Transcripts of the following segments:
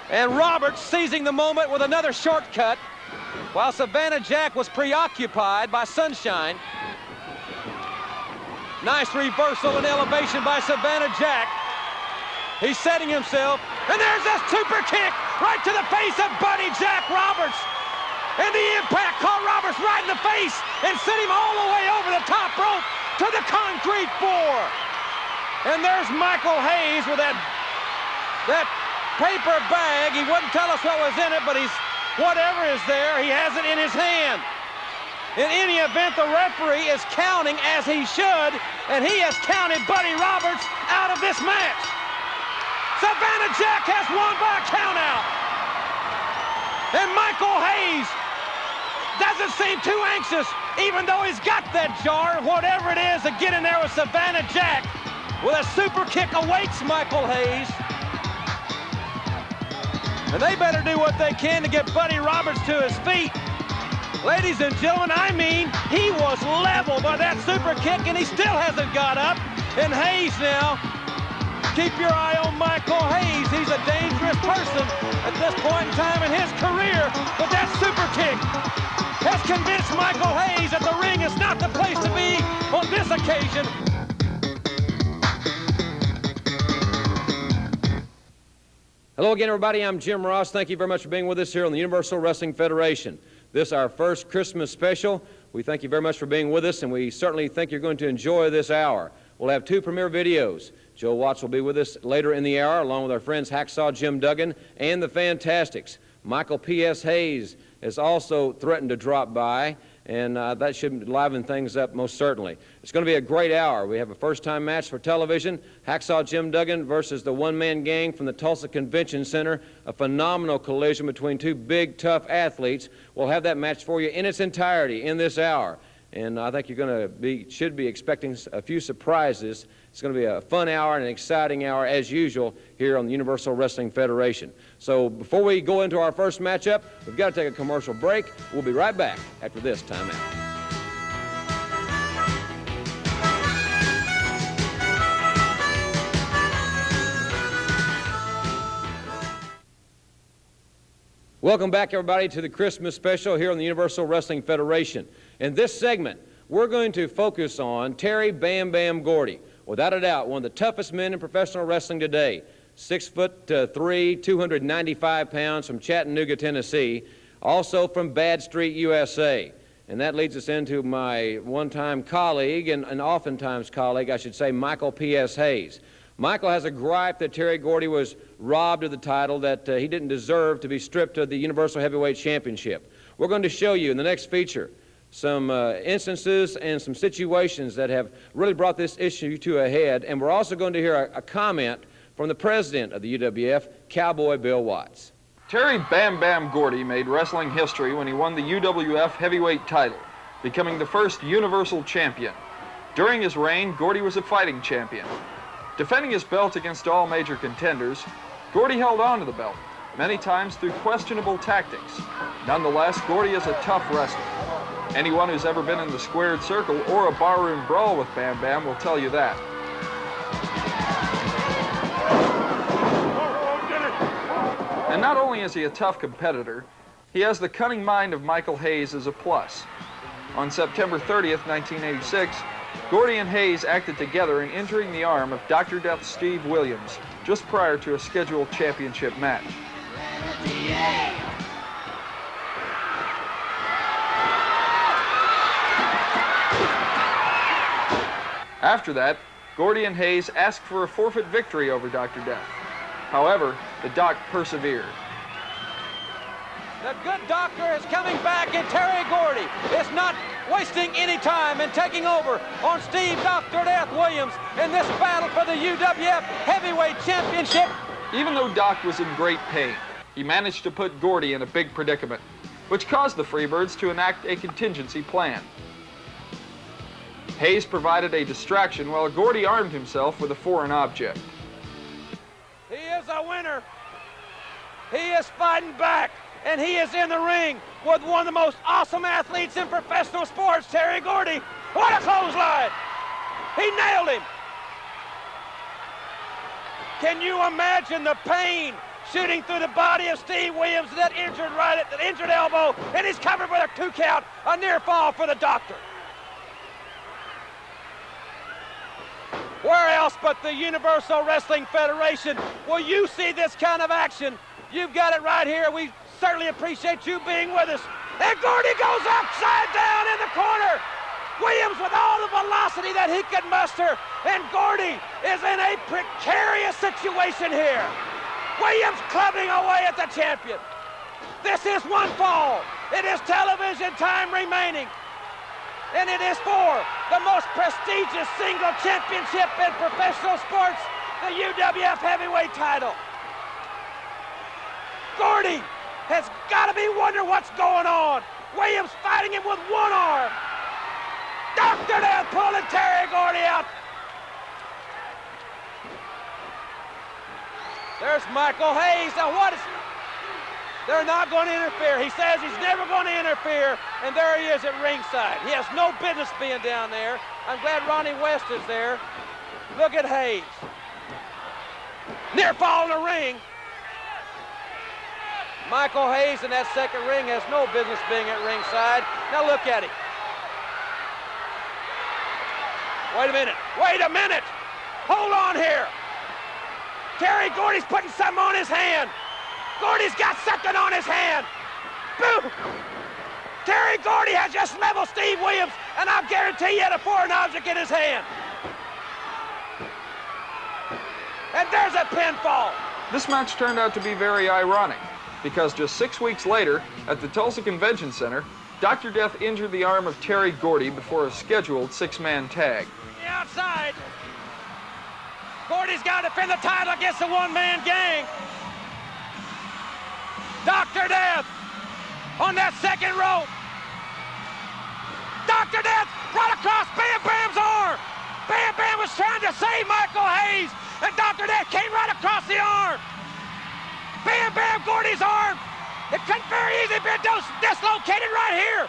And Roberts seizing the moment with another shortcut, while Savannah Jack was preoccupied by Sunshine. Nice reversal and elevation by Savannah Jack. He's setting himself, and there's a super kick right to the face of Buddy Jack Roberts. And the impact caught Roberts right in the face and sent him all the way over the top rope to the concrete floor. And there's Michael Hayes with that paper bag. He wouldn't tell us what was in it, but whatever is there, he has it in his hand. In any event, the referee is counting as he should, and he has counted Buddy Roberts out of this match. Savannah Jack has won by a countout. And Michael Hayes doesn't seem too anxious, even though he's got that jar, whatever it is, to get in there with Savannah Jack. With a super kick awaits Michael Hayes. And they better do what they can to get Buddy Roberts to his feet. Ladies and gentlemen, I mean, he was leveled by that super kick, and he still hasn't got up. And Hayes now, keep your eye on Michael Hayes. He's a dangerous person at this point in time in his career. But that super kick has convinced Michael Hayes that the ring is not the place to be on this occasion. Hello again, everybody. I'm Jim Ross. Thank you very much for being with us here on the Universal Wrestling Federation. This is our first Christmas special. We thank you very much for being with us, and we certainly think you're going to enjoy this hour. We'll have two premiere videos. Joe Watts will be with us later in the hour, along with our friends Hacksaw Jim Duggan and the Fantastics. Michael P.S. Hayes has also threatened to drop by, and that should liven things up most certainly. It's going to be a great hour. We have a first-time match for television, Hacksaw Jim Duggan versus the one-man gang from the Tulsa Convention Center, a phenomenal collision between two big, tough athletes. We'll have that match for you in its entirety in this hour, and I think you're going to should be expecting a few surprises. It's going to be a fun hour and an exciting hour, as usual, here on the Universal Wrestling Federation. So before we go into our first matchup, we've got to take a commercial break. We'll be right back after this timeout. Welcome back, everybody, to the Christmas special here on the Universal Wrestling Federation. In this segment, we're going to focus on Terry Bam Bam Gordy. Without a doubt, one of the toughest men in professional wrestling today. 6'3", 295 pounds, from Chattanooga, Tennessee. Also from Bad Street, USA. And that leads us into my one-time colleague, and oftentimes colleague, I should say, Michael P.S. Hayes. Michael has a gripe that Terry Gordy was robbed of the title, that he didn't deserve to be stripped of the Universal Heavyweight Championship. We're going to show you in the next feature some instances and some situations that have really brought this issue to a head, and we're also going to hear a comment from the president of the UWF, Cowboy Bill Watts. Terry Bam Bam Gordy made wrestling history when he won the UWF heavyweight title, becoming the first Universal Champion. During his reign, Gordy was a fighting champion. Defending his belt against all major contenders, Gordy held on to the belt, many times through questionable tactics. Nonetheless, Gordy is a tough wrestler. Anyone who's ever been in the squared circle or a barroom brawl with Bam Bam will tell you that. And not only is he a tough competitor, he has the cunning mind of Michael Hayes as a plus. On September 30th, 1986, Gordy and Hayes acted together in injuring the arm of Dr. Death Steve Williams just prior to a scheduled championship match. After that, Gordy and Hayes asked for a forfeit victory over Dr. Death. However, the Doc persevered. The good doctor is coming back, and Terry Gordy is not wasting any time in taking over on Steve Dr. Death Williams in this battle for the UWF Heavyweight Championship. Even though Doc was in great pain, he managed to put Gordy in a big predicament, which caused the Freebirds to enact a contingency plan. Hayes provided a distraction while Gordy armed himself with a foreign object. He is a winner. He is fighting back, and he is in the ring with one of the most awesome athletes in professional sports, Terry Gordy. What a clothesline! He nailed him. Can you imagine the pain shooting through the body of Steve Williams, that injured elbow, and he's covered with a 2 count, a near fall for the doctor. Where else but the Universal Wrestling Federation will you see this kind of action? You've got it right here. We certainly appreciate you being with us. And Gordy goes upside down in the corner. Williams with all the velocity that he could muster, and Gordy is in a precarious situation here. Williams clubbing away at the champion. This is one fall. It is television time remaining, and it is for the most prestigious single championship in professional sports, the UWF heavyweight title. Gordy has got to be wondering what's going on. Williams fighting him with one arm. Dr. Death pulling Terry Gordy out. There's Michael Hayes. Now what is... They're not going to interfere. He says he's never going to interfere, and there he is at ringside. He has no business being down there. I'm glad Ronnie West is there. Look at Hayes. Near fall in the ring. Michael Hayes in that second ring has no business being at ringside. Now look at him. Wait a minute. Wait a minute. Hold on here. Terry Gordy's putting something on his hand. Gordy's got something on his hand. Boom. Terry Gordy has just leveled Steve Williams, and I'll guarantee you had a foreign object in his hand. And there's a pinfall. This match turned out to be very ironic, because just 6 weeks later, at the Tulsa Convention Center, Dr. Death injured the arm of Terry Gordy before a scheduled 6-man tag. The outside. Gordy's got to defend the title against the one-man gang. Dr. Death on that second rope. Dr. Death right across Bam Bam's arm. Bam Bam was trying to save Michael Hayes, and Dr. Death came right across the arm. Bam Bam, Gordy's arm. It could very easily be dislocated right here.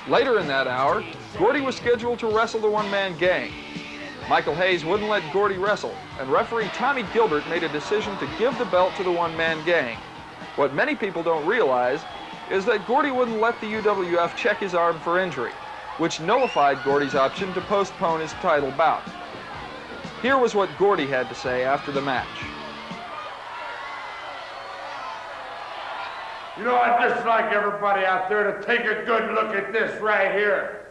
Later in that hour, Gordy was scheduled to wrestle the one-man gang. Michael Hayes wouldn't let Gordy wrestle, and referee Tommy Gilbert made a decision to give the belt to the one-man gang. What many people don't realize is that Gordy wouldn't let the UWF check his arm for injury, which nullified Gordy's option to postpone his title bout. Here was what Gordy had to say after the match. You know, I'd just like everybody out there to take a good look at this right here.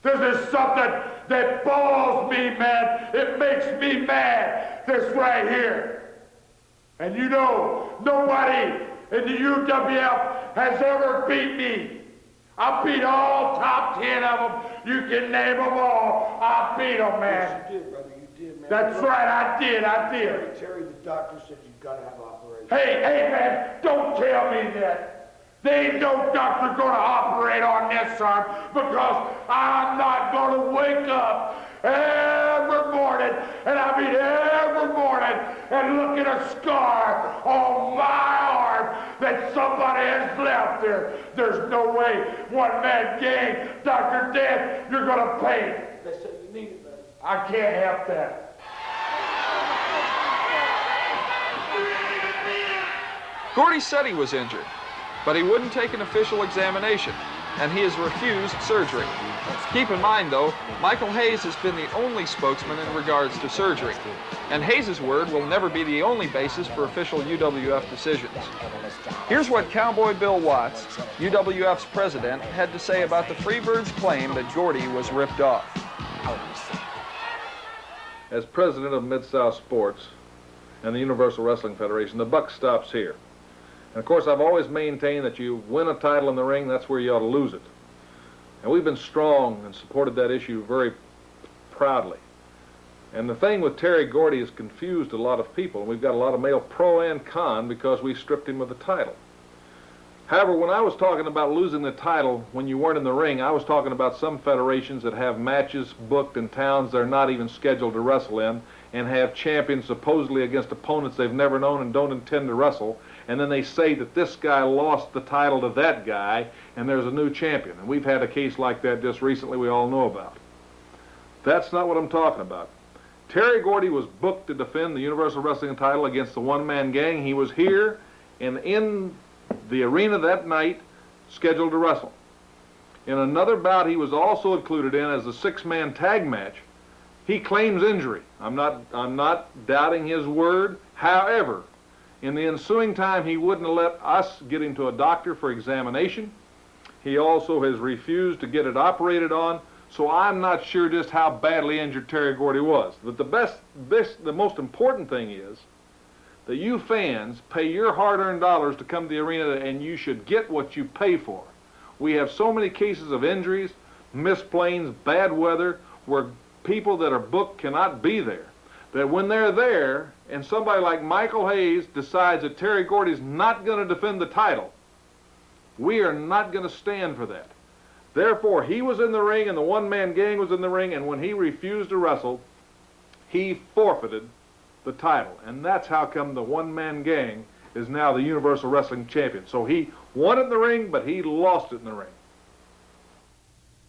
This is something that balls me, man. It makes me mad, this right here. And you know, nobody in the UWF has ever beat me. I beat all top 10 of them. You can name them all. I beat them, man. Yes, you did, brother. You did, man. That's right, I did. Terry, the doctor said you've got to have an operation. Hey, man, don't tell me that. There ain't no doctor gonna operate on this arm because I'm not gonna wake up every morning, and I mean every morning, and look at a scar on my arm that somebody has left there. There's no way, one-man gang, Dr. Death, you're gonna pay. They said you need it, man. I can't help that. Gordy said he was injured, but he wouldn't take an official examination, and he has refused surgery. Keep in mind, though, Michael Hayes has been the only spokesman in regards to surgery, and Hayes' word will never be the only basis for official UWF decisions. Here's what Cowboy Bill Watts, UWF's president, had to say about the Freebirds' claim that Gordy was ripped off. As president of Mid-South Sports and the Universal Wrestling Federation, the buck stops here. And of course, I've always maintained that you win a title in the ring, that's where you ought to lose it. And we've been strong and supported that issue very proudly. And the thing with Terry Gordy has confused a lot of people, and we've got a lot of male pro and con because we stripped him of the title. However, when I was talking about losing the title when you weren't in the ring, I was talking about some federations that have matches booked in towns they're not even scheduled to wrestle in, and have champions supposedly against opponents they've never known and don't intend to wrestle, and then they say that this guy lost the title to that guy, and there's a new champion. And we've had a case like that just recently we all know about. That's not what I'm talking about. Terry Gordy was booked to defend the Universal Wrestling title against the one-man gang. He was here and in the arena that night, scheduled to wrestle. In another bout he was also included in as a six-man tag match. He claims injury. I'm not doubting his word. However, in the ensuing time, he wouldn't let us get him to a doctor for examination. He also has refused to get it operated on, so I'm not sure just how badly injured Terry Gordy was. But the most important thing is that you fans pay your hard-earned dollars to come to the arena, and you should get what you pay for. We have so many cases of injuries, missed planes, bad weather, where people that are booked cannot be there. That when they're there, and somebody like Michael Hayes decides that Terry Gordy's not going to defend the title, we are not going to stand for that. Therefore, he was in the ring, and the one-man gang was in the ring, and when he refused to wrestle, he forfeited the title. And that's how come the one-man gang is now the Universal Wrestling Champion. So he won it in the ring, but he lost it in the ring.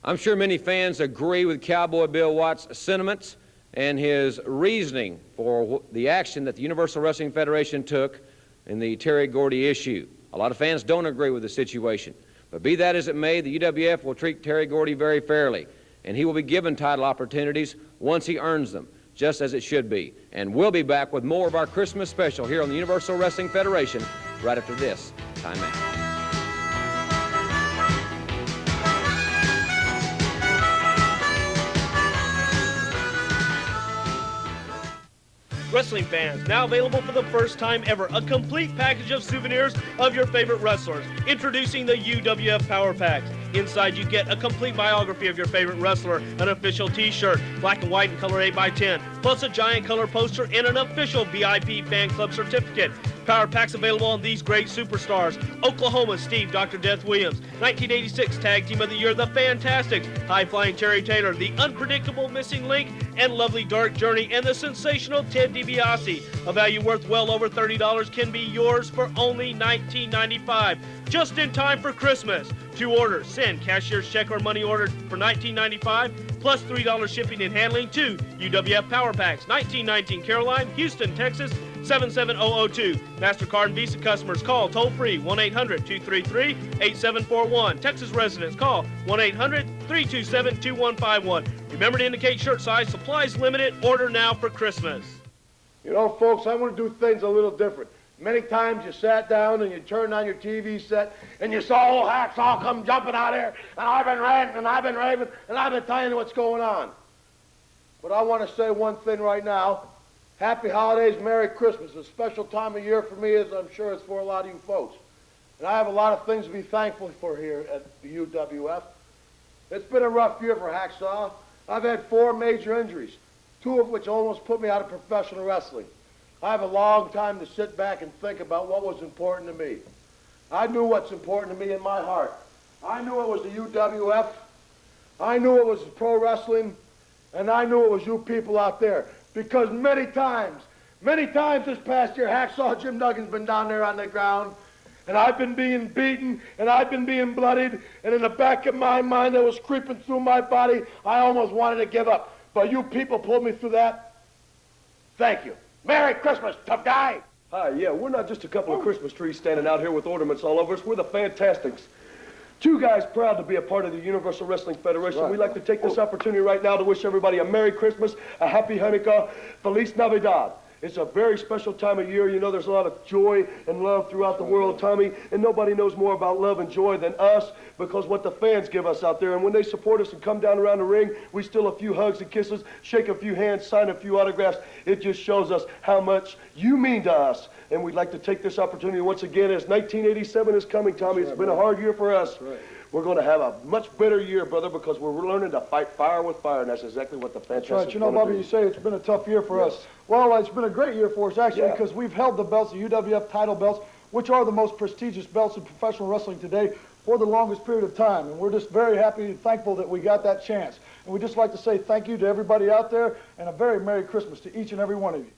I'm sure many fans agree with Cowboy Bill Watts' sentiments and his reasoning for the action that the Universal Wrestling Federation took in the Terry Gordy issue. A lot of fans don't agree with the situation. But be that as it may, the UWF will treat Terry Gordy very fairly, and he will be given title opportunities once he earns them, just as it should be. And we'll be back with more of our Christmas special here on the Universal Wrestling Federation right after this time out. Wrestling fans, now available for the first time ever, a complete package of souvenirs of your favorite wrestlers. Introducing the UWF Power Packs. Inside you get a complete biography of your favorite wrestler, an official t-shirt, black and white and color 8x10, plus a giant color poster and an official VIP fan club certificate. Power Packs available on these great superstars: Oklahoma Steve Dr. Death Williams, 1986 Tag Team of the Year, The Fantastics, High Flying Terry Taylor, The Unpredictable Missing Link, and Lovely Dark Journey, and the sensational Ted DiBiase. A value worth well over $30 can be yours for only $19.95, just in time for Christmas. To order, send cashier's check or money order for $19.95 plus $3 shipping and handling to UWF Power Packs, 1919 Caroline, Houston, Texas 77002. MasterCard and Visa customers call toll-free 1-800-233-8741. Texas residents call 1-800-327-2151. Remember to indicate shirt size. Supplies limited. Order now for Christmas. You know, folks, I want to do things a little different. Many times you sat down and you turned on your TV set and you saw old Hacksaw come jumping out here, and I've been ranting and I've been raving and I've been telling you what's going on. But I want to say one thing right now. Happy holidays, Merry Christmas. A special time of year for me, as I'm sure it's for a lot of you folks. And I have a lot of things to be thankful for here at the UWF. It's been a rough year for Hacksaw. I've had 4 major injuries, 2 of which almost put me out of professional wrestling. I have a long time to sit back and think about what was important to me. I knew what's important to me in my heart. I knew it was the UWF. I knew it was pro wrestling. And I knew it was you people out there. Because many times this past year, Hacksaw Jim Duggan's been down there on the ground, and I've been being beaten, and I've been being bloodied, and in the back of my mind that was creeping through my body, I almost wanted to give up. But you people pulled me through that. Thank you. Merry Christmas, tough guy. Hi, yeah, we're not just a couple of Christmas trees standing out here with ornaments all over us. We're the Fantastics. 2 guys proud to be a part of the Universal Wrestling Federation. Right. We'd like to take this opportunity right now to wish everybody a Merry Christmas, a Happy Hanukkah, Feliz Navidad. It's a very special time of year. You know, there's a lot of joy and love throughout the world, Tommy, and nobody knows more about love and joy than us, because what the fans give us out there. And when they support us and come down around the ring, we steal a few hugs and kisses, shake a few hands, sign a few autographs. It just shows us how much you mean to us. And we'd like to take this opportunity once again, as 1987 is coming, Tommy. It's been a hard year for us. We're going to have a much better year, brother, because we're learning to fight fire with fire, and that's exactly what the Fantastics That's right. You know, Bobby, you say it's been a tough year for us. Well, it's been a great year for us, actually, because we've held the belts, the UWF title belts, which are the most prestigious belts in professional wrestling today, for the longest period of time. And we're just very happy and thankful that we got that chance. And we'd just like to say thank you to everybody out there, and a very Merry Christmas to each and every one of you.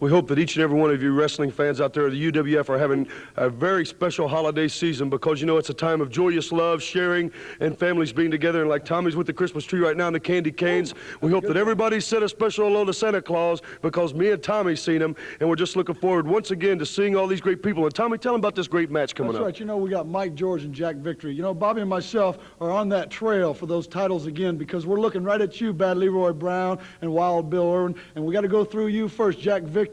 We hope that each and every one of you wrestling fans out there at the UWF are having a very special holiday season, because, you know, it's a time of joyous love, sharing, and families being together. And like Tommy's with the Christmas tree right now and the candy canes, we hope that everybody sent a special hello to Santa Claus, because me and Tommy's seen him, and we're just looking forward once again to seeing all these great people. And Tommy, tell them about this great match coming up. That's right. You know, we got Mike George and Jack Victory. You know, Bobby and myself are on that trail for those titles again, because we're looking right at you, Bad Leroy Brown and Wild Bill Irwin, and we got to go through you first, Jack Victory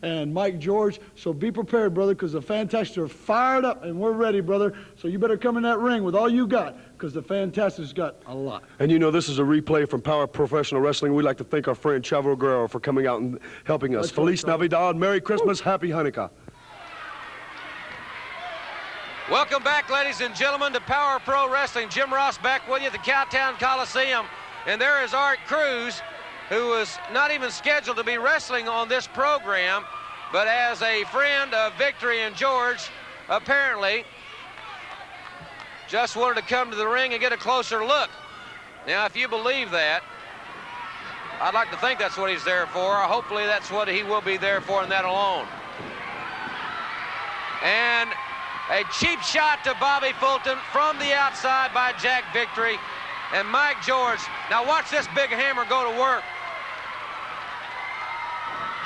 and Mike George. So be prepared, brother, because the Fantastics are fired up and we're ready, brother. So you better come in that ring with all you got, because the Fantastics got a lot. And you know, this is a replay from Power Professional Wrestling. We'd like to thank our friend Chavo Guerrero for coming out and helping us. Feliz Navidad, Merry Christmas, Happy Hanukkah. Welcome back, ladies and gentlemen, to Power Pro Wrestling. Jim Ross back with you at the Cowtown Coliseum. And there is Art Cruz, who was not even scheduled to be wrestling on this program, but as a friend of Victory and George, apparently just wanted to come to the ring and get a closer look. Now, if you believe that, I'd like to think that's what he's there for. Hopefully that's what he will be there for, and that alone. And a cheap shot to Bobby Fulton from the outside by Jack Victory and Mike George. Now watch this big hammer go to work.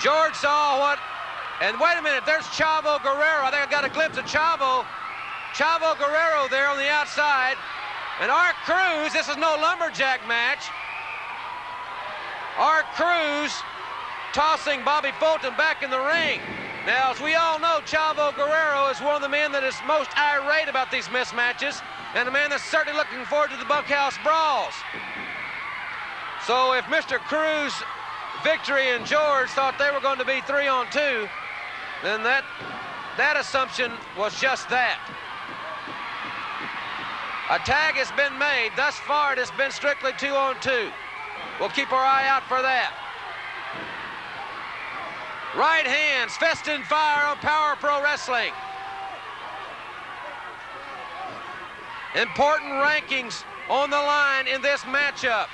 George saw what, and wait a minute, there's Chavo Guerrero. I think I got a glimpse of Chavo Guerrero there on the outside. And Art Cruz, this is no lumberjack match. Art Cruz tossing Bobby Fulton back in the ring. Now, as we all know, Chavo Guerrero is one of the men that is most irate about these mismatches, and a man that's certainly looking forward to the bunkhouse brawls. So if Mr. Cruz, Victory, and George thought they were going to be 3-on-2, then that assumption was just that. A tag has been made. Thus far, it has been strictly 2-on-2. We'll keep our eye out for that. Right hands, fist and fire on Power Pro Wrestling. Important rankings on the line in this matchup.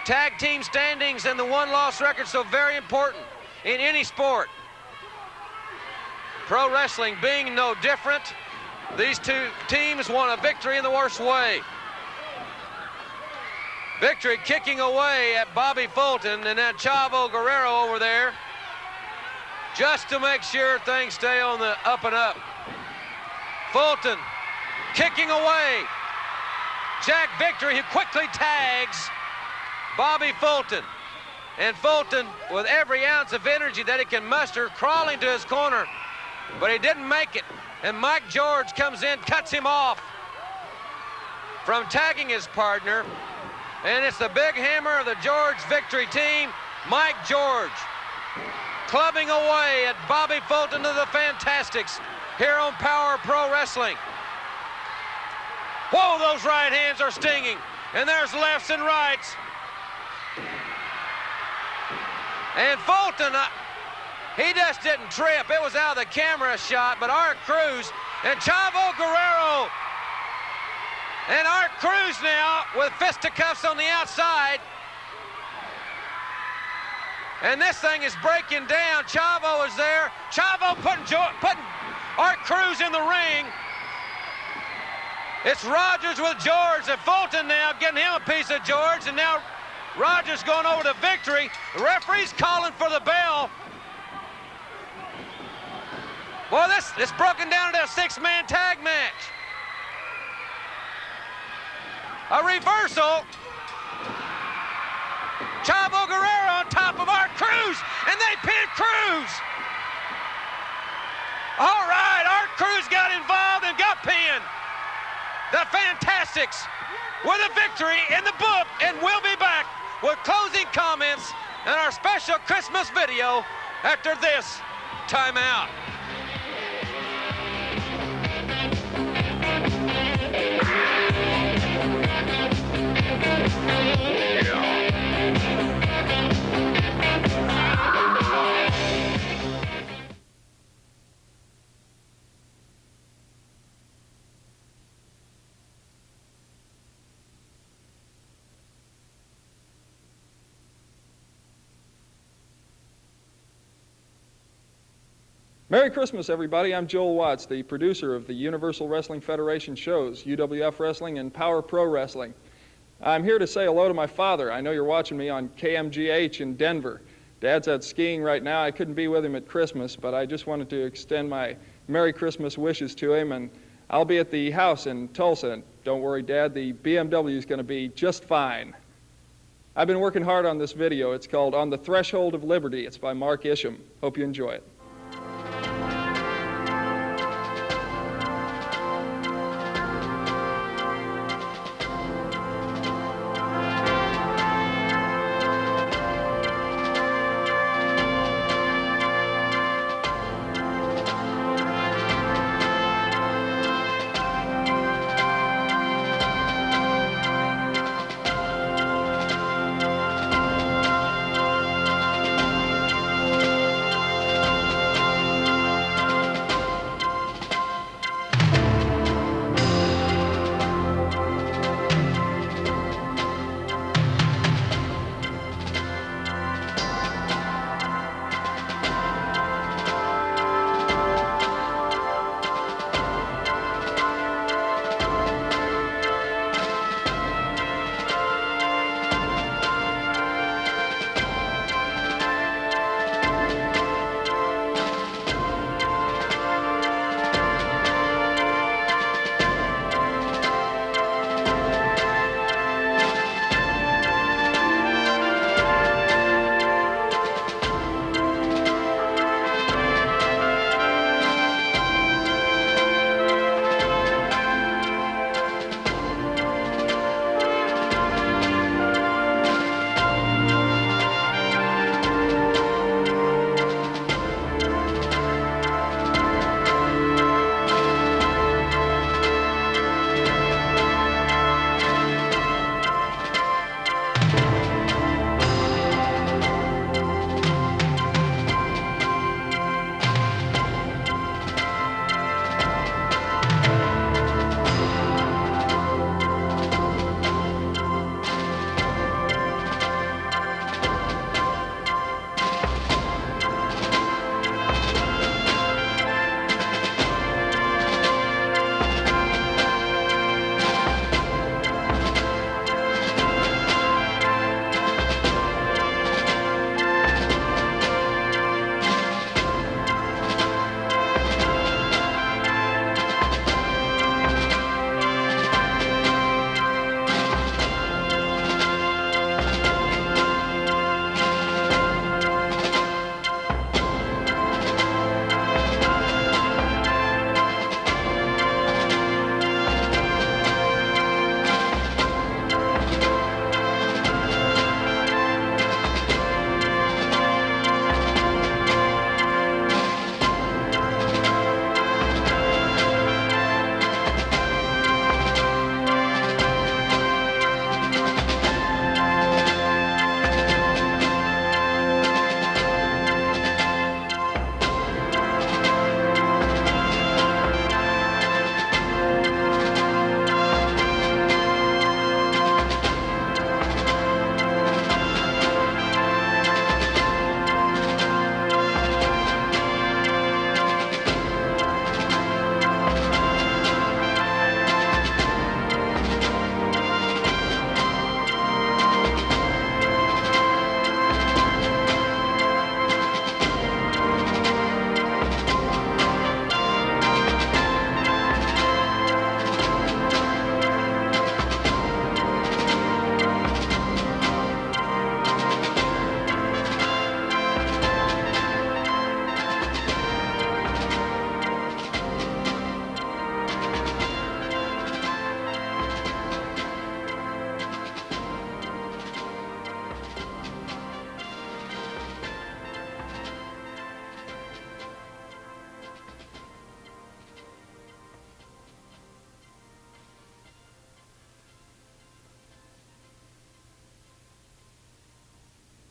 Tag team standings and the one-loss record, so very important in any sport. Pro wrestling being no different. These two teams want a victory in the worst way. Victory kicking away at Bobby Fulton, and then Chavo Guerrero over there, just to make sure things stay on the up and up. Fulton kicking away. Jack Victory, who quickly tags Bobby Fulton. And Fulton, with every ounce of energy that he can muster, crawling to his corner, but he didn't make it. And Mike George comes in, cuts him off from tagging his partner. And it's the big hammer of the George Victory team, Mike George, clubbing away at Bobby Fulton to the Fantastics here on Power Pro Wrestling. Whoa, those right hands are stinging. And there's lefts and rights. And Fulton, he just didn't trip. It was out of the camera shot, but Art Cruz and Chavo Guerrero. And Art Cruz now with fisticuffs on the outside. And this thing is breaking down. Chavo is there. Chavo putting Art Cruz in the ring. It's Rogers with George, and Fulton now getting him a piece of George, and now Rogers going over to Victory. The referee's calling for the bell. Boy, this broken down into a six-man tag match. A reversal. Chavo Guerrero on top of Art Cruz, and they pin Cruz. All right, Art Cruz got involved and got pinned. The Fantastics with a victory in the book, and we'll be back with closing comments and our special Christmas video after this timeout. Merry Christmas, everybody. I'm Joel Watts, the producer of the Universal Wrestling Federation shows, UWF Wrestling and Power Pro Wrestling. I'm here to say hello to my father. I know you're watching me on KMGH in Denver. Dad's out skiing right now. I couldn't be with him at Christmas, but I just wanted to extend my Merry Christmas wishes to him, and I'll be at the house in Tulsa. And don't worry, Dad, the BMW is going to be just fine. I've been working hard on this video. It's called On the Threshold of Liberty. It's by Mark Isham. Hope you enjoy it.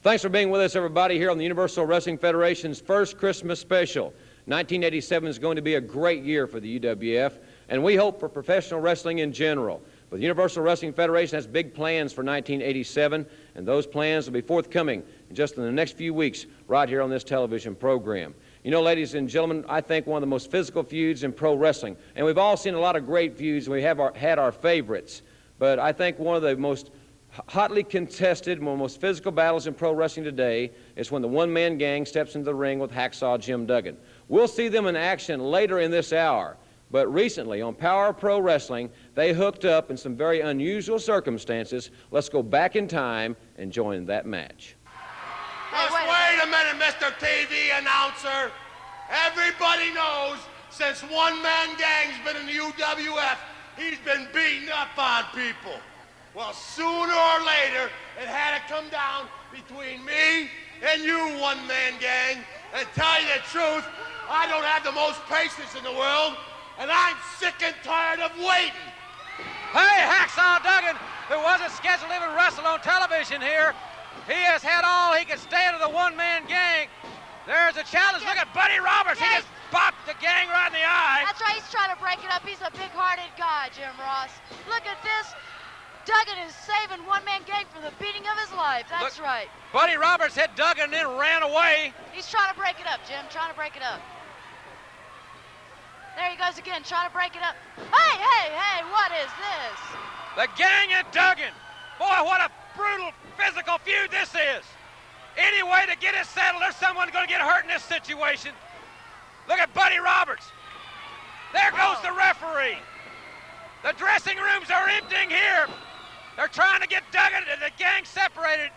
Thanks for being with us, everybody, here on the Universal Wrestling Federation's first Christmas special. 1987 is going to be a great year for the UWF, and we hope for professional wrestling in general. But the Universal Wrestling Federation has big plans for 1987, and those plans will be forthcoming just in the next few weeks right here on this television program. You know, ladies and gentlemen, I think one of the most physical feuds in pro wrestling, and we've all seen a lot of great feuds, and we have had our favorites, but I think one of the most hotly contested, one of the most physical battles in pro wrestling today is when the one-man gang steps into the ring with Hacksaw Jim Duggan. We'll see them in action later in this hour, but recently on Power Pro Wrestling, they hooked up in some very unusual circumstances. Let's go back in time and join that match. Just wait a minute, Mr. TV announcer. Everybody knows since One Man Gang's been in the UWF, he's been beating up on people. Well, sooner or later, it had to come down between me and you, One Man Gang. And tell you the truth, I don't have the most patience in the world, and I'm sick and tired of waiting. Hey, Hacksaw Duggan, who wasn't scheduled to even wrestle on television here, he has had all he could stand of the one-man gang. There's a challenge. Look at Buddy Roberts. He just bopped the gang right in the eye. That's right. He's trying to break it up. He's a big-hearted guy, Jim Ross. Look at this. Duggan is saving one-man gang from the beating of his life. That's right. Buddy Roberts hit Duggan and then ran away. He's trying to break it up, Jim. Trying to break it up. There he goes again, trying to break it up. Hey, hey, hey, what is this? The gang and Duggan. Boy, what a brutal physical feud this is. Any way to get it settled, there's someone going to get hurt in this situation. Look at Buddy Roberts. There goes the referee. The dressing rooms are emptying here. They're trying to get Duggan and the gang separated.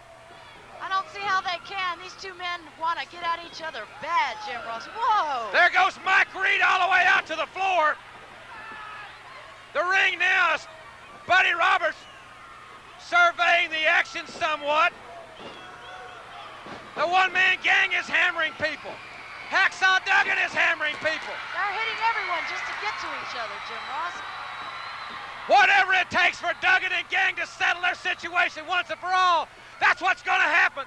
I don't see how they can. These two men want to get at each other bad, Jim Ross. Whoa! There goes Mike Reed all the way out to the floor. The ring now is Buddy Roberts surveying the action somewhat. The one-man gang is hammering people. Hacksaw Duggan is hammering people. They're hitting everyone just to get to each other, Jim Ross. Whatever it takes for Duggan and gang to settle their situation once and for all, that's what's going to happen.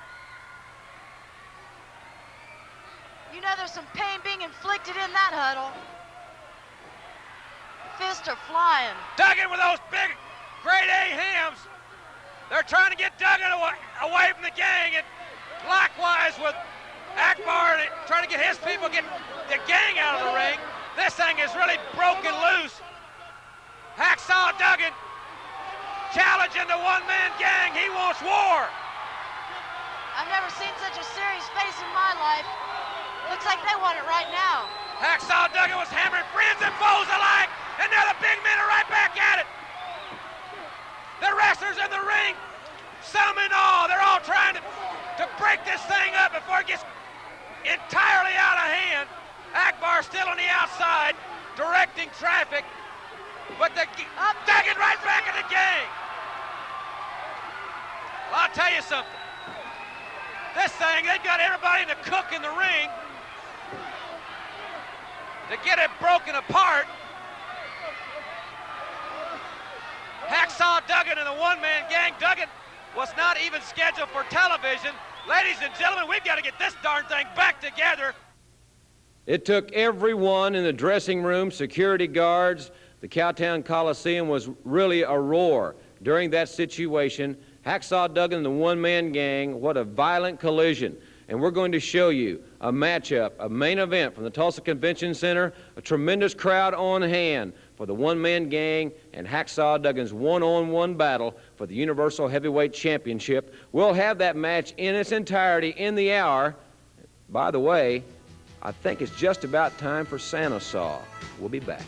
You know there's some pain being inflicted in that huddle. Fists are flying. Duggan with those big grade A hams. They're trying to get Duggan away from the gang, and likewise with Akbar trying to get his people, get the gang out of the ring. This thing is really broken loose. Hacksaw Duggan challenging the one-man gang. He wants war. I've never seen such a serious face in my life. Looks like they want it right now. Hacksaw Duggan was hammering friends and foes alike, and now the big men are right back at it. The wrestlers in the ring, some and all, they're all trying to break this thing up before it gets entirely out of hand. Akbar still on the outside, directing traffic, but Duggan right back in the game. Well, I'll tell you something. This thing, they've got everybody in the cook in the ring to get it broken apart. Hacksaw Duggan and the one-man gang. Duggan was not even scheduled for television. Ladies and gentlemen, we've got to get this darn thing back together. It took everyone in the dressing room, security guards. The Cowtown Coliseum was really a roar during that situation. Hacksaw Duggan and the one-man gang, what a violent collision. And we're going to show you a matchup, a main event from the Tulsa Convention Center, a tremendous crowd on hand for the one-man gang and Hacksaw Duggan's one-on-one battle for the Universal Heavyweight Championship. We'll have that match in its entirety in the hour. By the way, I think it's just about time for Santa Saw. We'll be back.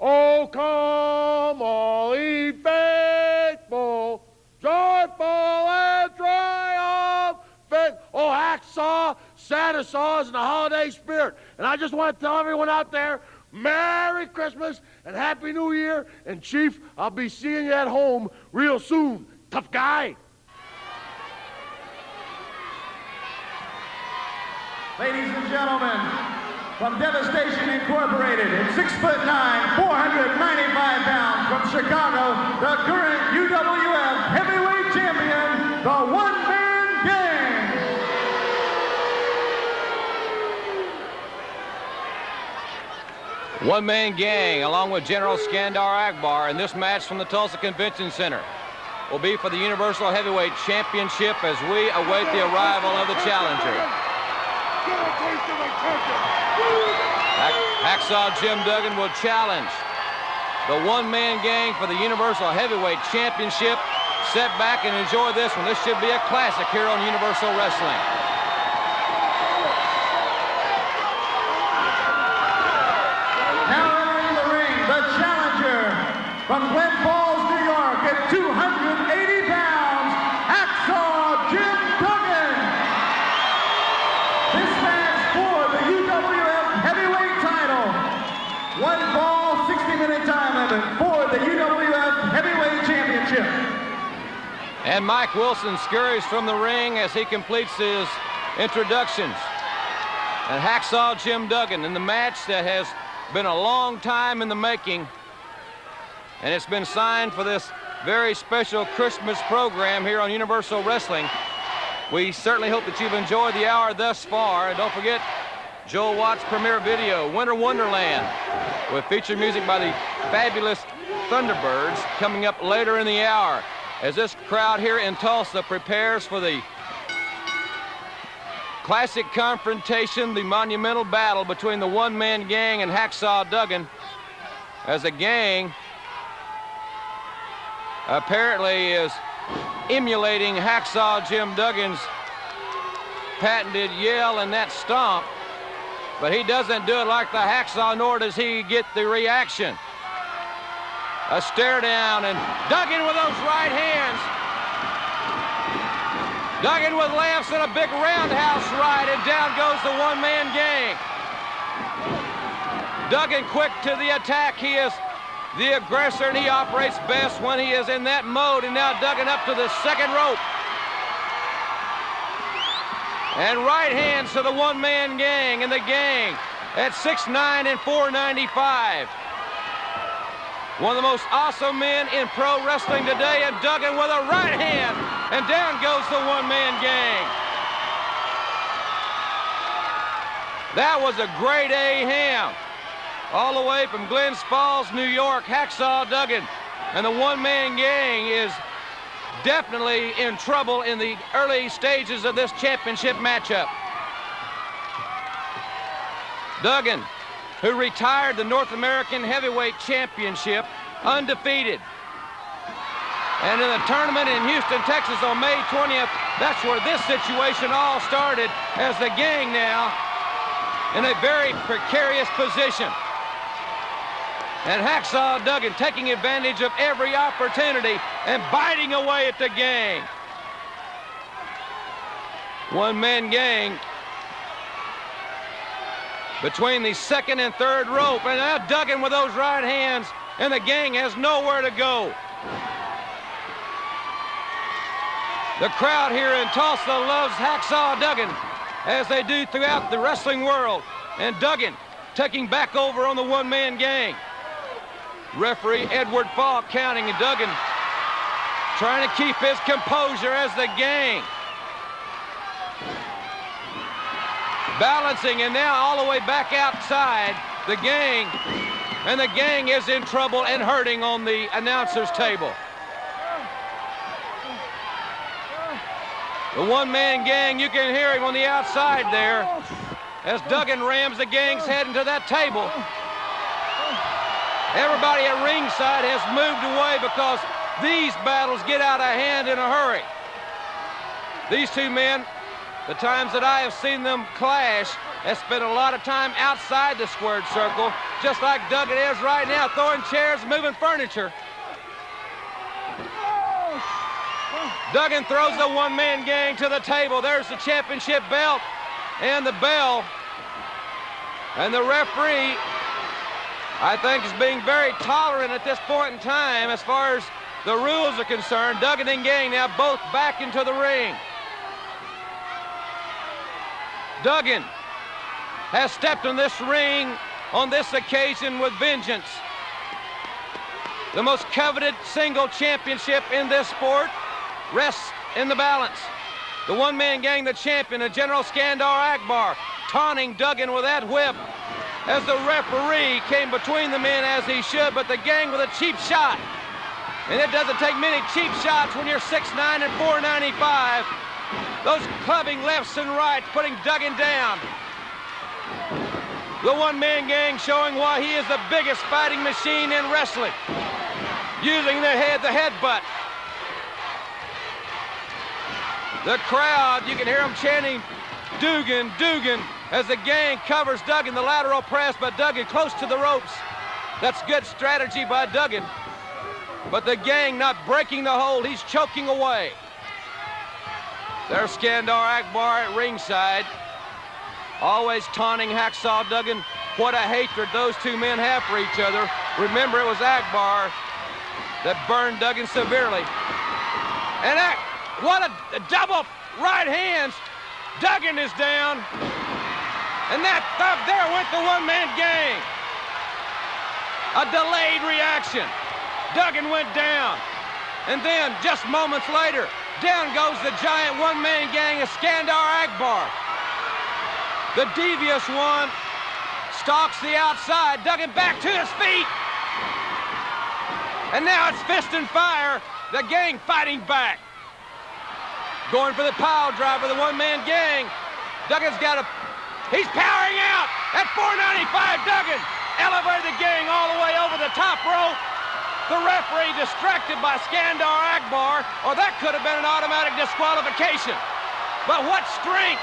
Oh, come all ye faithful, joyful and triumphant. Oh, Hacksaw, Santa Saw is in the holiday spirit. And I just want to tell everyone out there, Merry Christmas and Happy New Year. And Chief, I'll be seeing you at home real soon. Tough guy. Ladies and gentlemen, from Devastation Incorporated at 6'9", 495 pounds from Chicago, the current UWF heavyweight champion, the One-Man Gang. One-man gang, along with General Skandar Akbar, in this match from the Tulsa Convention Center, will be for the Universal Heavyweight Championship as we await the arrival of the challenger. Hacksaw Jim Duggan will challenge the one-man gang for the Universal Heavyweight Championship. Sit back and enjoy this one. This should be a classic here on Universal Wrestling. From Glens Falls, New York, at 280 pounds, Hacksaw Jim Duggan. This match for the UWF heavyweight title. One fall, 60-minute time limit for the UWF heavyweight championship. And Mike Wilson scurries from the ring as he completes his introductions. And Hacksaw Jim Duggan in the match that has been a long time in the making. And it's been signed for this very special Christmas program here on Universal Wrestling. We certainly hope that you've enjoyed the hour thus far. And don't forget Joel Watt's premiere video, Winter Wonderland, with featured music by the fabulous Thunderbirds, coming up later in the hour as this crowd here in Tulsa prepares for the classic confrontation, the monumental battle between the one-man gang and Hacksaw Duggan, as the gang apparently is emulating Hacksaw Jim Duggan's patented yell and that stomp, but he doesn't do it like the Hacksaw, nor does he get the reaction. A stare down, and Duggan with those right hands. Duggan with lefts and a big roundhouse right, and down goes the one-man gang. Duggan quick to the attack. He is the aggressor, and he operates best when he is in that mode. And now Duggan up to the second rope. And right hands to the one-man gang, and the gang at 6'9" and 495. One of the most awesome men in pro wrestling today, and Duggan with a right hand, and down goes the one-man gang. That was a grade A ham. All the way from Glens Falls, New York, Hacksaw Duggan. And the one-man gang is definitely in trouble in the early stages of this championship matchup. Duggan, who retired the North American Heavyweight Championship undefeated. And in the tournament in Houston, Texas on May 20th, that's where this situation all started, as the gang now in a very precarious position. And Hacksaw Duggan taking advantage of every opportunity and biting away at the gang. One-man gang between the second and third rope. And now Duggan with those right hands, and the gang has nowhere to go. The crowd here in Tulsa loves Hacksaw Duggan, as they do throughout the wrestling world. And Duggan taking back over on the one-man gang. Referee Edward Falk counting, and Duggan trying to keep his composure as the gang balancing, and now all the way back outside the gang, and the gang is in trouble and hurting on the announcer's table. The one-man gang, you can hear him on the outside there as Duggan rams the gang's head into that table. Everybody at ringside has moved away because these battles get out of hand in a hurry. These two men, the times that I have seen them clash, have spent a lot of time outside the squared circle, just like Duggan is right now, throwing chairs, moving furniture. Duggan throws the one-man gang to the table. There's the championship belt and the bell. And the referee, I think, is being very tolerant at this point in time as far as the rules are concerned. Duggan and gang now both back into the ring. Duggan has stepped in this ring on this occasion with vengeance. The most coveted single championship in this sport rests in the balance. The one-man gang, the champion, and General Skandar Akbar, taunting Duggan with that whip. as the referee came between the men as he should, but the gang with a cheap shot. And it doesn't take many cheap shots when you're 6'9" and 495. Those clubbing lefts and rights, putting Duggan down. The one-man gang showing why he is the biggest fighting machine in wrestling. Using the headbutt. The crowd, you can hear them chanting, Dugan, Dugan, as the gang covers Duggan, the lateral press, but Duggan close to the ropes. That's good strategy by Duggan. But the gang not breaking the hold, he's choking away. There's Skandar Akbar at ringside, always taunting Hacksaw Duggan. What a hatred those two men have for each other. Remember, it was Akbar that burned Duggan severely. And what a double right hands. Duggan is down. And that thump, there went the one-man gang. A delayed reaction. Duggan went down. And then, just moments later, down goes the giant one-man gang of Skandar Akbar. The devious one stalks the outside. Duggan back to his feet. And now it's fist and fire. The gang fighting back. Going for the pile driver, the one-man gang. Duggan's got a... He's powering out at 495. Duggan elevated the gang all the way over the top rope. The referee distracted by Skandar Akbar, or that could have been an automatic disqualification. But what strength,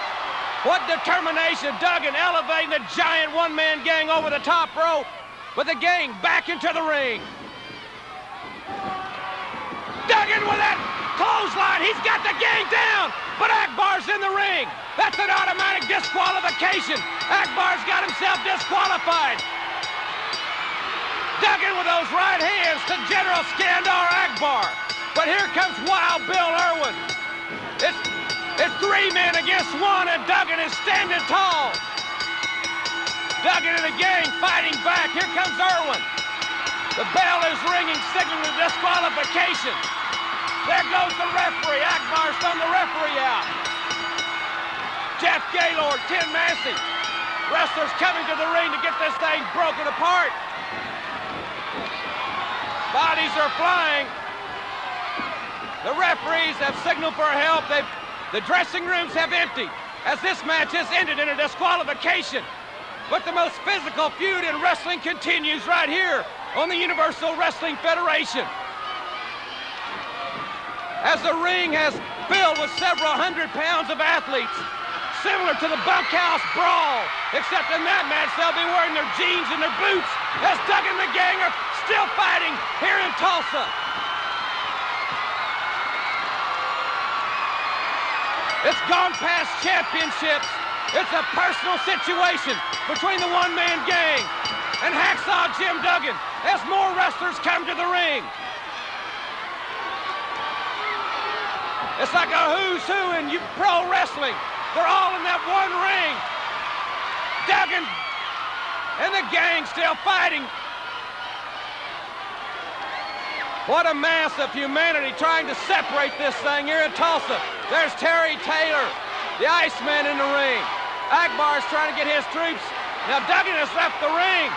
what determination. Duggan elevating the giant one-man gang over the top rope. But the gang back into the ring. Duggan with that clothesline. He's got the gang down, but Akbar's in the ring. That's an automatic disqualification. Akbar's got himself disqualified. Duggan with those right hands to General Skandar Akbar. But here comes Wild Bill Irwin. It's three men against one, and Duggan is standing tall. Duggan and the gang fighting back. Here comes Irwin. The bell is ringing, signaling the disqualification. There goes the referee. Akbar's thrown the referee out. Jeff Gaylord, Ken Massey. Wrestlers coming to the ring to get this thing broken apart. Bodies are flying. The referees have signaled for help. The dressing rooms have emptied as this match has ended in a disqualification. But the most physical feud in wrestling continues right here on the Universal Wrestling Federation. As the ring has filled with several hundred pounds of athletes, similar to the bunkhouse brawl, except in that match they'll be wearing their jeans and their boots as Duggan and the gang are still fighting here in Tulsa. It's gone past championships. It's a personal situation between the one-man gang and Hacksaw Jim Duggan as more wrestlers come to the ring. It's like a who's who in pro wrestling. They're all in that one ring. Duggan and the gang still fighting. What a mass of humanity trying to separate this thing here in Tulsa. There's Terry Taylor, the Iceman, in the ring. Akbar's trying to get his troops. Now Duggan has left the ring.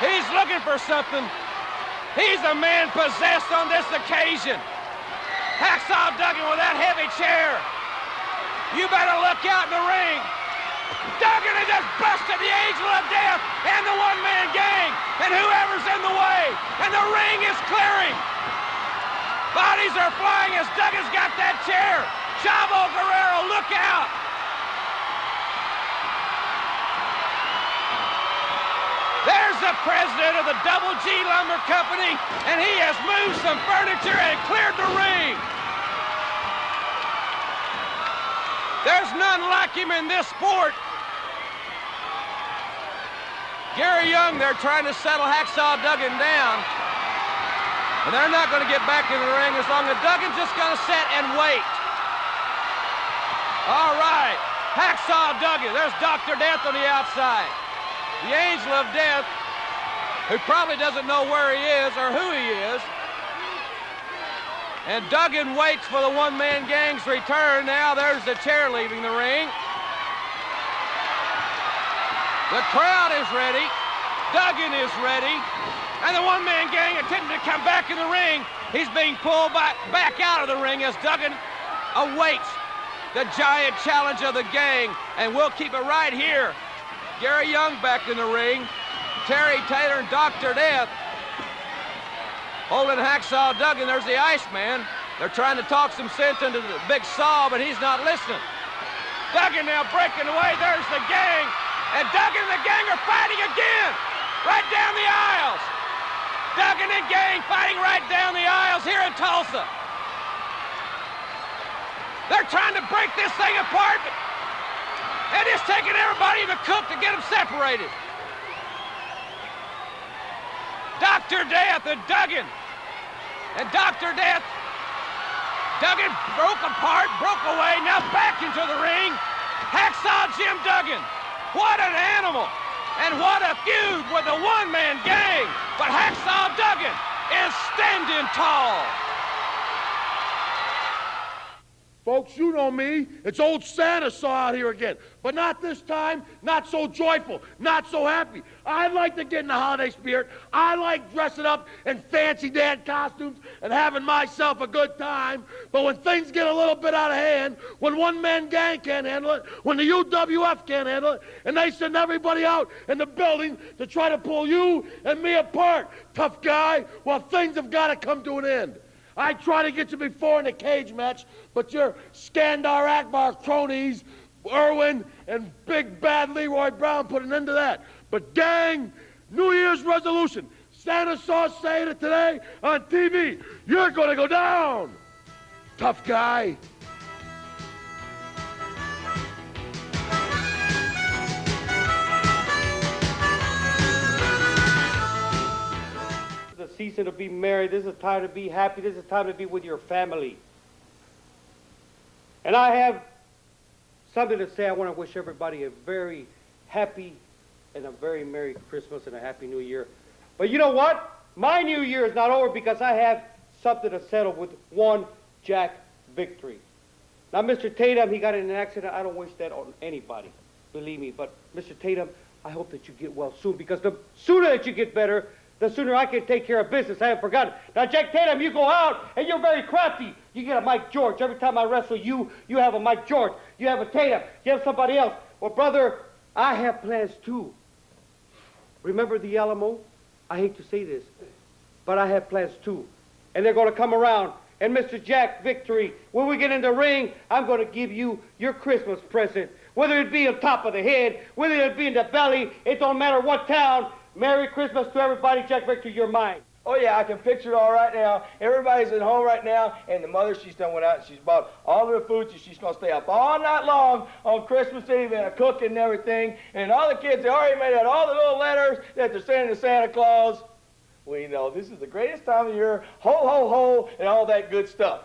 He's looking for something. He's a man possessed on this occasion. Hacksaw Duggan with that heavy chair. You better look out in the ring. Duggan has just busted the Angel of Death and the one-man gang and whoever's in the way. And the ring is clearing. Bodies are flying as Duggan's got that chair. Chavo Guerrero, look out. There's the president of the Double G Lumber Company, and he has moved some furniture and cleared the ring. There's none like him in this sport. Gary Young, they're trying to settle Hacksaw Duggan down. And they're not going to get back in the ring as long as Duggan's just going to sit and wait. All right, Hacksaw Duggan. There's Dr. Death on the outside. The Angel of Death, who probably doesn't know where he is or who he is. And Duggan waits for the one-man gang's return. Now there's the chair leaving the ring. The crowd is ready. Duggan is ready. And the one-man gang attempting to come back in the ring. He's being pulled back out of the ring as Duggan awaits the giant challenge of the gang. And we'll keep it right here. Gary Young back in the ring. Terry Taylor and Dr. Death holding Hacksaw Duggan. There's the Iceman. They're trying to talk some sense into the big saw, but he's not listening. Duggan now breaking away. There's the gang. And Duggan and the gang are fighting again. Right down the aisles. Duggan and gang fighting right down the aisles here in Tulsa. They're trying to break this thing apart, and it's taking everybody in the cook to get them separated. Dr. Death and Duggan. And Dr. Death, Duggan broke apart, broke away, now back into the ring. Hacksaw Jim Duggan. What an animal. And what a feud with the one-man gang. But Hacksaw Duggan is standing tall. Folks, you know me. It's old Santa Saw out here again. But not this time, not so joyful, not so happy. I like to get in the holiday spirit. I like dressing up in fancy Dan costumes and having myself a good time. But when things get a little bit out of hand, when one-man gang can't handle it, when the UWF can't handle it, and they send everybody out in the building to try to pull you and me apart, tough guy, well, things have got to come to an end. I tried to get you before in a cage match, but your Skandar Akbar cronies, Irwin and Big Bad Leroy Brown, put an end to that. But gang, New Year's resolution, Santa Saw saying it today on TV, you're going to go down, tough guy. This is a season to be married. This is a time to be happy. This is a time to be with your family. And I have something to say. I want to wish everybody a very happy and a very Merry Christmas and a Happy New Year. But you know what? My New Year is not over because I have something to settle with one Jack Victory. Now, Mr. Tatum, he got in an accident. I don't wish that on anybody, believe me. But, Mr. Tatum, I hope that you get well soon, because the sooner that you get better, the sooner I can take care of business. I haven't forgotten. Now, Jack Tatum, you go out, and you're very crafty. You get a Mike George. Every time I wrestle you, you have a Mike George. You have a Tatum. You have somebody else. Well, brother, I have plans, too. Remember the Alamo? I hate to say this, but I have plans, too. And they're going to come around. And Mr. Jack Victory, when we get in the ring, I'm going to give you your Christmas present. Whether it be on top of the head, whether it be in the belly, it don't matter what town. Merry Christmas to everybody. Jack Victory, you're mine. Oh, yeah, I can picture it all right now. Everybody's at home right now, and the mother, she's done went out and she's bought all their food, so she's going to stay up all night long on Christmas Eve and cooking and everything. And all the kids, they already made out all the little letters that they're sending to Santa Claus. We know this is the greatest time of year, ho, ho, ho, and all that good stuff.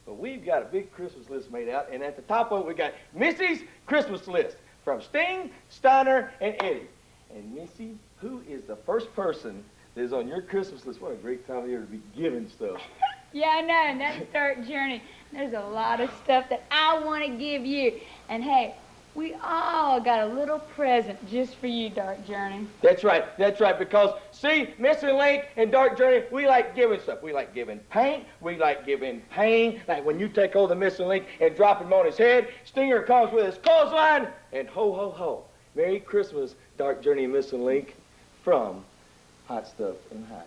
But we've got a big Christmas list made out, and at the top of it, we got Missy's Christmas list from Sting, Steiner, and Eddie. And Missy, who is the first person that is on your Christmas list? What a great time of year to be giving stuff. Yeah, I know, and that's Dark Journey. There's a lot of stuff that I want to give you. And hey, we all got a little present just for you, Dark Journey. That's right, because, see, Missy Link and Dark Journey, we like giving stuff. We like giving paint, we like giving pain, like when you take hold of Missy Link and drop him on his head, Stinger comes with his clothesline, and ho, ho, ho. Merry Christmas, Dark Journey and Missy Link, from Hot Stuff and High.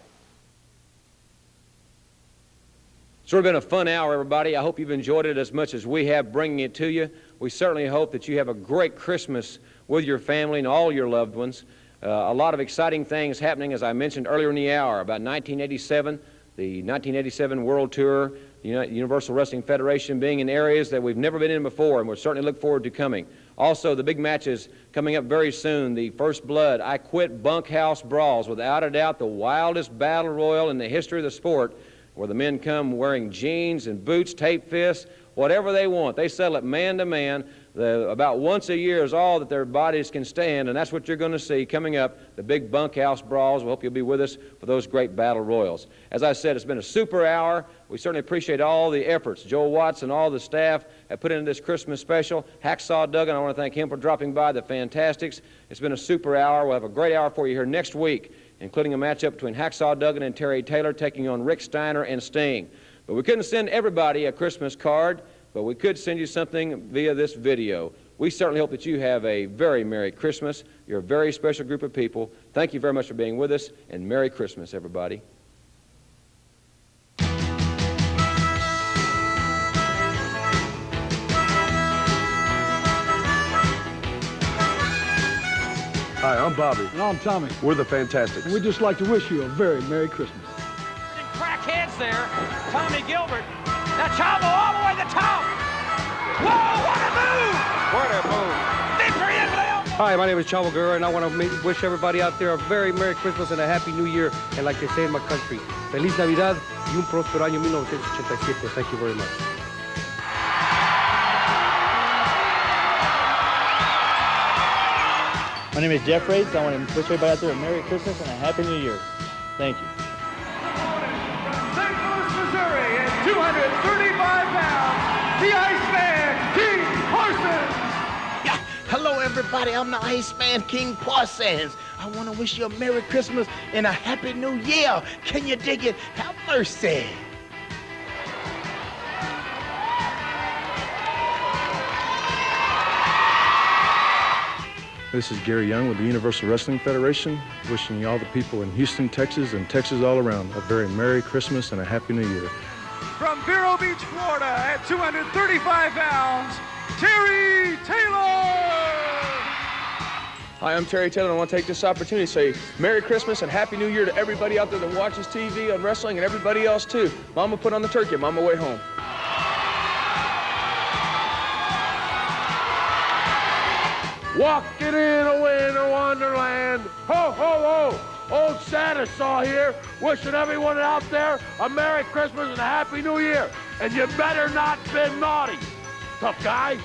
It's sort of been a fun hour, everybody. I hope you've enjoyed it as much as we have bringing it to you. We certainly hope that you have a great Christmas with your family and all your loved ones. A lot of exciting things happening, as I mentioned earlier in the hour, about 1987, the 1987 World Tour, the Universal Wrestling Federation being in areas that we've never been in before, and we'll certainly look forward to coming. Also, the big matches coming up very soon, the First Blood, I Quit Bunkhouse Brawls, without a doubt the wildest battle royal in the history of the sport, where the men come wearing jeans and boots, tape fists, whatever they want. They settle it man to man. About once a year is all that their bodies can stand, and that's what you're going to see coming up, the big bunkhouse brawls. We hope you'll be with us for those great battle royals. As I said, it's been a super hour. We certainly appreciate all the efforts Joe Watts and all the staff have put into this Christmas special. Hacksaw Duggan, I want to thank him for dropping by, the Fantastics. It's been a super hour. We'll have a great hour for you here next week, including a matchup between Hacksaw Duggan and Terry Taylor taking on Rick Steiner and Sting. But we couldn't send everybody a Christmas card, but we could send you something via this video. We certainly hope that you have a very Merry Christmas. You're a very special group of people. Thank you very much for being with us, and Merry Christmas, everybody. Hi, I'm Bobby. And I'm Tommy. We're the Fantastics. And we'd just like to wish you a very Merry Christmas. Crackheads there. Tommy Gilbert. Now Chavo all the way to the top. Whoa, what a move! What a move. Victory in Leon. Hi, my name is Chavo Guerrero, and I want to wish everybody out there a very Merry Christmas and a Happy New Year. And like they say in my country, Feliz Navidad y un próspero año 1987. Thank you very much. My name is Jeff Rates. I want to wish everybody out there a Merry Christmas and a Happy New Year. Thank you. St. Louis, Missouri, at 235 pounds, the Iceman, King Parsons. Yeah, hello everybody, I'm the Iceman, King Parsons. I want to wish you a Merry Christmas and a Happy New Year. Can you dig it? Have mercy. This is Gary Young with the Universal Wrestling Federation, wishing all the people in Houston, Texas, and Texas all around a very Merry Christmas and a Happy New Year. From Vero Beach, Florida, at 235 pounds, Terry Taylor. Hi, I'm Terry Taylor, and I want to take this opportunity to say Merry Christmas and Happy New Year to everybody out there that watches TV on wrestling and everybody else too. Mama put on the turkey. I'm on my way home. Walking in a winter wonderland. Ho, ho, ho. Old Santa Saw here, wishing everyone out there a Merry Christmas and a Happy New Year. And you better not be naughty. Tough guy.